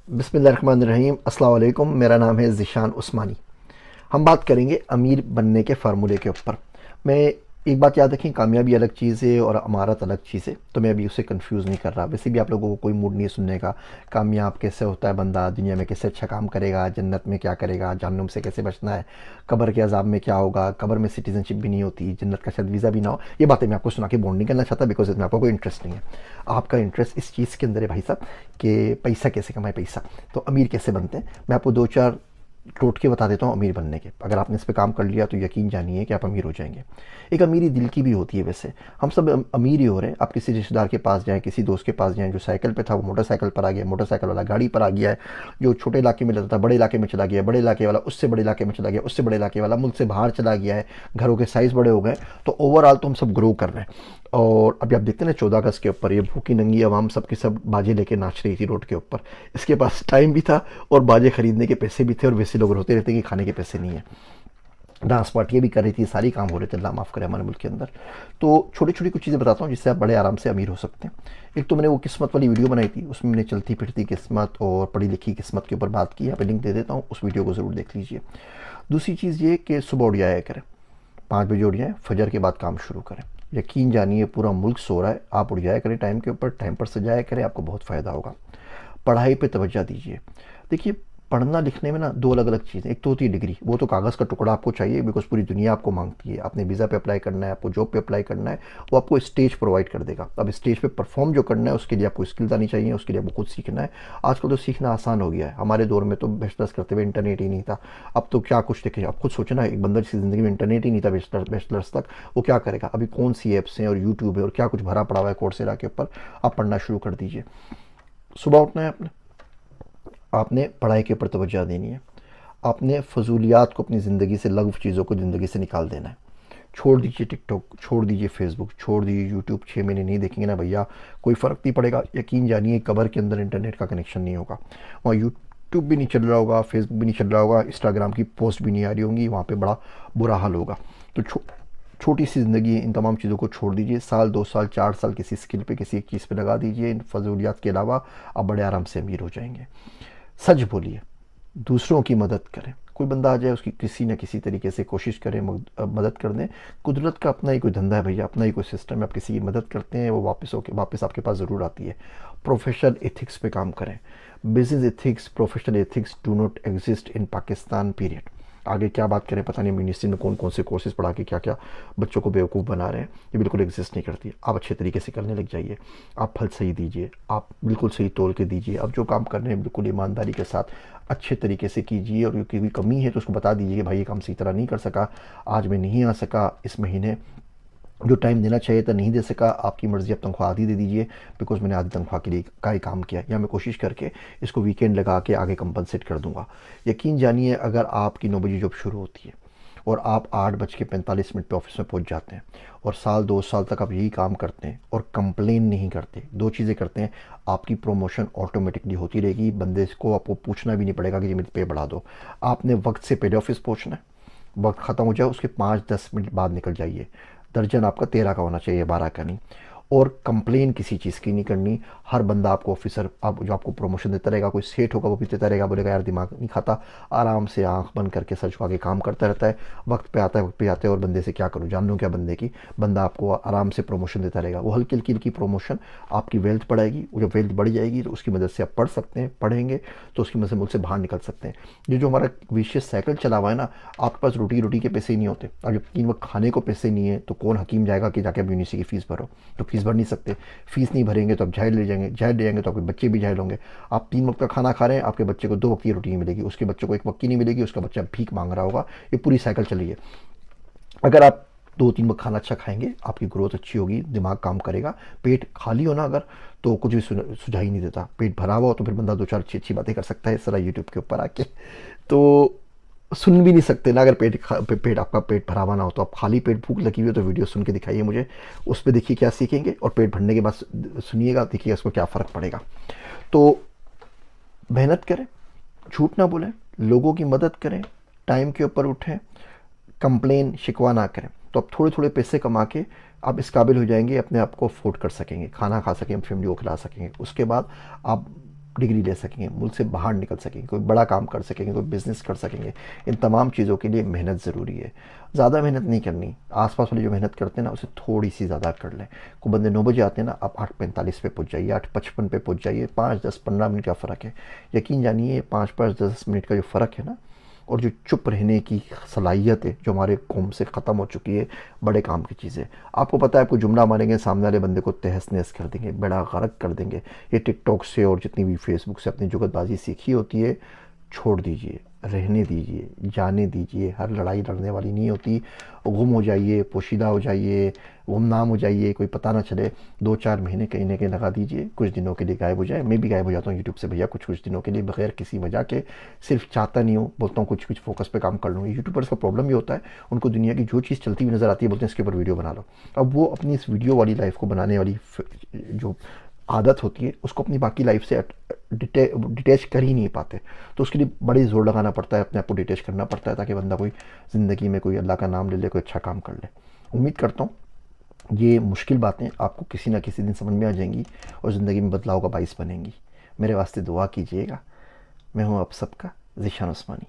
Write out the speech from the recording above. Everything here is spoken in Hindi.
बिस्मिल्लाहिर्रहमानिर्रहीम। अस्सलाम वालेकुम। मेरा नाम है ज़ीशान उस्मानी। हम बात करेंगे अमीर बनने के फार्मूले के ऊपर। मैं एक बात याद रखें, कामयाबी अलग चीज़ है और अमारत अलग चीज़ है, तो मैं अभी उसे कंफ्यूज नहीं कर रहा। वैसे भी आप लोगों को कोई मूड नहीं है सुनने का। कामयाब कैसे होता है बंदा, दुनिया में कैसे अच्छा काम करेगा, जन्नत में क्या करेगा, जहन्नुम से कैसे बचना है, कब्र के अजाब में क्या होगा, कब्र में सिटीजनशिप भी नहीं होती, जन्नत का शायद वीज़ा भी ना हो। ये बातें मैं आपको सुना के बोर्ड नहीं करना चाहता, बिकॉज इसमें आपको कोई इंटरेस्ट नहीं है। आपका इंटरेस्ट इस चीज़ के अंदर है भाई साहब कि पैसा कैसे कमाए, पैसा तो अमीर कैसे बनते हैं। मैं आपको दो चार टोटके बता देता हूँ अमीर बनने के। अगर आपने इस पे काम कर लिया तो यकीन जानिए कि आप अमीर हो जाएंगे। एक अमीरी दिल की भी होती है। वैसे हम सब अमीर ही हो रहे हैं। आप किसी रिश्तेदार के पास जाएं, किसी दोस्त के पास जाएं, जो साइकिल पे था वो मोटरसाइकिल पर आ गया, मोटरसाइकिल वाला गाड़ी पर आ गया है, जो छोटे इलाके में रहता था बड़े इलाके में चला गया, बड़े इलाके वाला उससे बड़े इलाके में चला गया, उससे बड़े इलाके वाला मुल्क से बाहर चला गया है, घरों के साइज़ बड़े हो गए। तो ओवरऑल तो हम सब ग्रो कर रहे हैं। और अभी आप देखते हैं ना 14 अगस्त के ऊपर ये भूखी नंगी आवाम सब की सब बाजे लेके नाच रही थी रोड के ऊपर। इसके पास टाइम भी था और बाजे खरीदने के पैसे भी थे, और वैसे लोग रोते रहते कि खाने के पैसे नहीं है। डांस पार्टियाँ भी कर रही थी, सारी काम हो रहे थे, अल्लाह माफ़ करे हमारे मुल्क के अंदर। तो छोटी छोटी कुछ चीज़ें बताता हूँ जिससे आप बड़े आराम से अमीर हो सकते हैं। एक तो मैंने वो किस्मत वाली वीडियो बनाई थी, उसमें मैंने चलती फिरती किस्मत और पढ़ी लिखी किस्मत के ऊपर बात की। यहाँ पे लिंक दे देता हूँ, उस वीडियो को ज़रूर देख लीजिए। दूसरी चीज़ ये कि सुबह उठ जाया करें, 5 बजे उठ जाएँ, फजर के बाद काम शुरू करें। यकीन जानिए पूरा मुल्क सो रहा है, आप उठ जाया करें टाइम के ऊपर, टाइम पर से जाया करें, आपको बहुत फ़ायदा होगा। पढ़ाई पे तवज्जो दीजिए। देखिए, पढ़ना लिखने में ना दो अलग अलग चीज़ें। एक तो होती है डिग्री, वो तो कागज़ का टुकड़ा आपको चाहिए, बिकॉज पूरी दुनिया आपको मांगती है। आपने वीज़ा पे अप्लाई करना है, आपको जॉब पे अप्लाई करना है, वो आपको स्टेज प्रोवाइड कर देगा। अब स्टेज पे परफॉर्म जो करना है उसके लिए आपको स्किल्स आनी चाहिए, उसके लिए आपको खुद सीखना है। आजकल तो सीखना आसान हो गया है। हमारे दौर में तो बैचलर्स करते हुए इंटरनेट ही नहीं था। अब तो क्या कुछ देखें, अब खुद सोचना, एक बंदा जिसकी ज़िंदगी में इंटरनेट ही नहीं था बैचलर्स तक, वो क्या करेगा। अभी कौन सी ऐप्स हैं और यूट्यूब है और क्या कुछ भरा पड़ा हुआ है कोर्सेरा के ऊपर। आप पढ़ना शुरू कर दीजिए। सुबह उठना है आपने पढ़ाई के ऊपर तवज्जो देनी है। आपने फजूलियात को अपनी ज़िंदगी से, लघु चीज़ों को ज़िंदगी से निकाल देना है। छोड़ दीजिए टिकटॉक, छोड़ दीजिए फेसबुक, छोड़ दीजिए यूट्यूब। 6 महीने नहीं देखेंगे ना भैया, कोई फ़र्क नहीं पड़ेगा। यकीन जानिए कब्र के अंदर इंटरनेट का कनेक्शन नहीं होगा, वहाँ यूट्यूब भी नहीं चल रहा होगा, फेसबुक भी नहीं चल रहा होगा, इंस्टाग्राम की पोस्ट भी नहीं आ रही होंगी, वहाँ पे बड़ा बुरा हाल होगा। तो छोटी सी ज़िंदगी है, इन तमाम चीज़ों को छोड़ दीजिए। साल 2 साल 4 साल किसी स्किल पे, किसी एक चीज़ पे लगा दीजिए। इन फजूलियात के अलावा आप बड़े आराम से अमीर हो जाएंगे। सच बोलिए, दूसरों की मदद करें। कोई बंदा आ जाए, उसकी किसी न किसी तरीके से कोशिश करें मदद कर दें। कुदरत का अपना ही कोई धंधा है भैया, अपना ही कोई सिस्टम है। आप किसी की मदद करते हैं, वो वापस आपके पास ज़रूर आती है। प्रोफेशनल एथिक्स पे काम करें। Business ethics, professional ethics do not exist in Pakistan period. आगे क्या बात करें पता नहीं, यूनिवर्सिटी में कौन कौन से कोर्सेज पढ़ा के क्या क्या बच्चों को बेवकूफ़ बना रहे हैं। ये बिल्कुल एग्जिस्ट नहीं करती। आप अच्छे तरीके से करने लग जाइए। आप फल सही दीजिए, आप बिल्कुल सही तोल के दीजिए। अब जो काम कर रहे हैं बिल्कुल ईमानदारी के साथ अच्छे तरीके से कीजिए। और कोई कमी है तो उसको बता दीजिए कि भाई ये काम सही तरह नहीं कर सका, आज मैं नहीं आ सका, इस महीने जो टाइम देना चाहिए था नहीं दे सका, आपकी मर्ज़ी, आप तनख्वाह आधी दे दीजिए, बिकॉज मैंने आधी तनख्वाह के लिए का ही काम किया, या मैं कोशिश करके इसको वीकेंड लगा के आगे कंपनसेट कर दूंगा। यकीन जानिए अगर आपकी 9 बजे जॉब शुरू होती है और आप 8:45 पे ऑफिस में पहुंच जाते हैं और साल 2 साल तक आप यही काम करते हैं और कंप्लेन नहीं करते, दो चीज़ें करते हैं, आपकी प्रमोशन ऑटोमेटिकली होती रहेगी। बंदे को आपको पूछना भी नहीं पड़ेगा कि ये मेरी पे बढ़ा दो। आपने वक्त से पहले ऑफिस पहुंचना है, वक्त ख़त्म हो जाए उसके 5-10 मिनट बाद निकल जाइए। दर्जन आपका 13 का होना चाहिए, 12 का नहीं। और कंप्लेन किसी चीज़ की नहीं करनी। हर बंदा आपको ऑफिसर, आप जो आपको प्रमोशन देता रहेगा, कोई सेठ होगा वो भी देता रहेगा, बोलेगा यार दिमाग नहीं खाता, आराम से आंख बंद करके सर झुका के काम करता रहता है, वक्त पे आता है, वक्त पे आता है। और बंदे से क्या करूँ, जान लूँ क्या बंदे की। बंदा आपको आराम से प्रमोशन देता रहेगा। वो हल्की हल्की हल्की प्रमोशन आपकी वेल्थ बढ़ाएगी। वो जब वेल्थ बढ़ जाएगी तो उसकी मदद से आप पढ़ सकते हैं, पढ़ेंगे तो उसकी मदद से मुल्क से बाहर निकल सकते हैं। ये जो हमारा विशेष साइकिल चला हुआ है ना, आपके पास रोटी रोटी के पैसे ही नहीं होते, और जब 3 वक्त खाने को पैसे नहीं है तो कौन हकीम जाएगा कि जाके आप यूनिवर्सिटी की फ़ीस भरो। तो फीस भर नहीं सकते, फीस नहीं भरेंगे तो आप जाहिल ले जाएंगे, जाहिल ले जाएंगे तो आपके बच्चे भी जाहिल होंगे। आप 3 वक्त का खाना खा रहे हैं, आपके बच्चे को 2 वक्त की रोटी नहीं मिलेगी, उसके बच्चे को 1 वक्त की नहीं मिलेगी, उसका बच्चा भीख मांग रहा होगा। ये पूरी साइकिल चली है। अगर आप 2-3 वक्त खाना अच्छा खाएंगे, आपकी ग्रोथ अच्छी होगी, दिमाग काम करेगा। पेट खाली हो ना अगर, तो कुछ भी सुझाई नहीं देता। पेट भरा हुआ हो तो फिर बंदा दो चार अच्छी अच्छी बातें कर सकता है सरा यूट्यूब के ऊपर आके। तो सुन भी नहीं सकते ना, अगर पेट आपका पेट भरा हुआ ना हो तो। आप खाली पेट, भूख लगी हुई हो तो वीडियो सुन के दिखाइए मुझे, उस पर देखिए क्या सीखेंगे, और पेट भरने के बाद सुनिएगा, देखिएगा उसको क्या फ़र्क पड़ेगा। तो मेहनत करें, झूठ ना बोलें, लोगों की मदद करें, टाइम के ऊपर उठें, कंप्लेन शिकवा ना करें। तो आप थोड़े थोड़े पैसे कमा के आप इस काबिल हो जाएंगे, अपने आप को अफोर्ड कर सकेंगे, खाना खा सकेंगे, फैमिली को खिला सकेंगे। उसके बाद आप डिग्री ले सकेंगे, मुल्क से बाहर निकल सकेंगे, कोई बड़ा काम कर सकेंगे, कोई बिज़नेस कर सकेंगे। इन तमाम चीज़ों के लिए मेहनत ज़रूरी है। ज़्यादा मेहनत नहीं करनी, आसपास वाले जो मेहनत करते हैं ना उसे थोड़ी सी ज़्यादा कर लें। कोई बंदे 9 बजे आते हैं ना, आप 8:45 पे पहुँच जाइए, 8:55 पे पहुँच जाइए। 5, 10, 15 मिनट का फ़र्क है। यकीन जानिए 5, 10 मिनट का जो फ़र्क है ना, और जो चुप रहने की सलाहियत है जो हमारे कौम से ख़त्म हो चुकी है, बड़े काम की चीज़ है। आपको पता है, आपको जुमला मारेंगे, सामने वाले बंदे को तहस नहस कर देंगे, बेड़ा गर्क कर देंगे। ये टिकटॉक से और जितनी भी फेसबुक से अपनी जुगतबाजी सीखी होती है, छोड़ दीजिए, रहने दीजिए, जाने दीजिए। हर लड़ाई लड़ने वाली नहीं होती। गुम हो जाइए, पोशीदा हो जाइए, गुमनाम हो जाइए, कोई पता ना चले। 2-4 महीने कहीं ना कहीं लगा दीजिए, कुछ दिनों के लिए गायब हो जाए। मैं भी गायब हो जाता हूँ यूट्यूब से भैया, कुछ कुछ दिनों के लिए, बगैर किसी वजह के। सिर्फ चाहता नहीं हूँ, बोलता हूँ कुछ कुछ फोकस पे काम कर लूँ। यूट्यूबर्स का प्रॉब्लम भी होता है, उनको दुनिया की जो चीज़ चलती हुई नज़र आती है बोलते हैं इसके ऊपर वीडियो बना लो। अब वो अपनी इस वीडियो वाली लाइफ को बनाने वाली जो आदत होती है उसको अपनी बाकी लाइफ से डिटैच कर ही नहीं पाते। तो उसके लिए बड़ी ज़ोर लगाना पड़ता है, अपने आप को डिटैच करना पड़ता है, ताकि बंदा कोई ज़िंदगी में कोई अल्लाह का नाम ले ले, कोई अच्छा काम कर ले। उम्मीद करता हूँ ये मुश्किल बातें आपको किसी ना किसी दिन समझ में आ जाएंगी और ज़िंदगी में बदलाव का बाइस बनेंगी। मेरे वास्ते दुआ कीजिएगा। मैं हूँ आप सबका ज़ीशान उस्मानी।